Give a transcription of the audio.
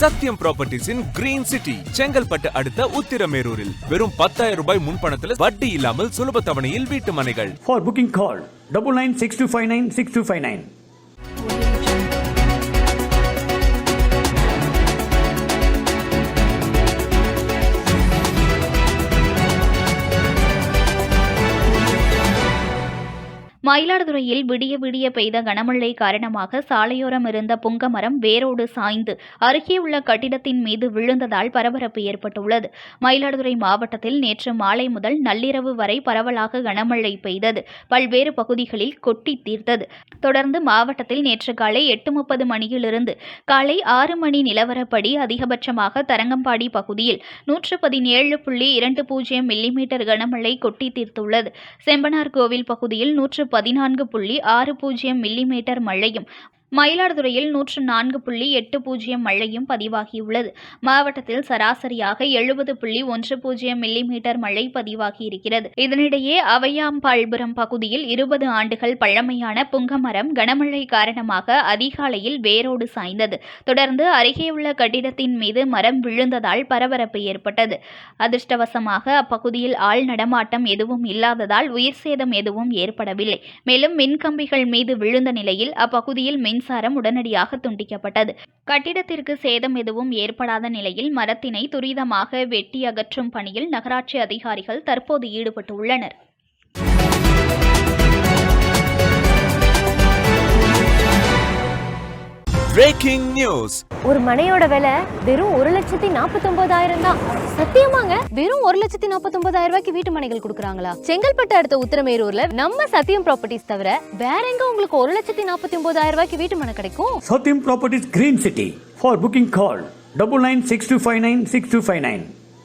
சத்யம் ப்ராப்பர்ட்டிஸின் green city Chengalpattu அடுத்த உத்திரமேரூரில் வெறும் 10,000 ரூபாய் முன்பணத்தில் வட்டி இல்லாமல் சுலப தவணையில் வீட்டு மனைகள். For booking call 9962596259. மயிலாடுதுறையில் விடிய விடிய பெய்த கனமழை காரணமாக சாலையோரம் இருந்த புங்கமரம் வேரோடு சாய்ந்து அருகே உள்ள கட்டிடத்தின் மீது விழுந்ததால் பரபரப்பு ஏற்பட்டுள்ளது. மயிலாடுதுறை மாவட்டத்தில் நேற்று மாலை முதல் நள்ளிரவு வரை பரவலாக கனமழை பெய்தது. பல்வேறு பகுதிகளில் கொட்டி தீர்த்தது. தொடர்ந்து மாவட்டத்தில் நேற்று காலை 8:30 மணியிலிருந்து காலை 6 மணி நிலவரப்படி அதிகபட்சமாக தரங்கம்பாடி பகுதியில் 117.20 மில்லிமீட்டர் கனமழை கொட்டி தீர்த்துள்ளது. செம்பனார் கோவில் பகுதியில் 114.60 மில்லிமீட்டர் மழையும், மயிலாடுதுறையில் 104.80 மழையும் பதிவாகியுள்ளது. மாவட்டத்தில் சராசரியாக 70.10 மில்லிமீட்டர் மழை பதிவாகியிருக்கிறது. இதனிடையே அவையாம்பாள்புரம் பகுதியில் 20 ஆண்டுகள் பழமையான புங்கமரம் கனமழை காரணமாக அதிகாலையில் வேரோடு சாய்ந்தது. தொடர்ந்து அருகே உள்ள கட்டிடத்தின் மீது மரம் விழுந்ததால் பரபரப்பு ஏற்பட்டது. அதிர்ஷ்டவசமாக அப்பகுதியில் ஆள் நடமாட்டம் எதுவும் இல்லாததால் உயிர் சேதம் எதுவும் ஏற்படவில்லை. மேலும் மின்கம்பிகள் மீது விழுந்த நிலையில் அப்பகுதியில் மின்சாரம் உடனடியாக துண்டிக்கப்பட்டது. கட்டிடத்திற்கு சேதம் எதுவும் ஏற்படாத நிலையில் மரத்தினை துரிதமாக வெட்டி அகற்றும் பணியில் நகராட்சி அதிகாரிகள் தற்போது ஈடுபட்டுள்ளனர். Breaking news. ஒரு மனையோட விலை வெறும் 1,49,000 தான். சத்தியமாங்க? வெறும் 1,49,000 ரூபாய்க்கு வீட்டு மனைகள் கொடுக்குறாங்களா? செங்கல்பட்டு அடுத்த உத்திரமேரூர்ல நம்ம சத்யம் ப்ராப்பர்ட்டிஸ் தவிர வேற எங்க உங்களுக்கு 1,49,000 ரூபாய்க்கு வீட்டு மனை கிடைக்கும்? Satyam Properties Green City. For booking call 9962596259.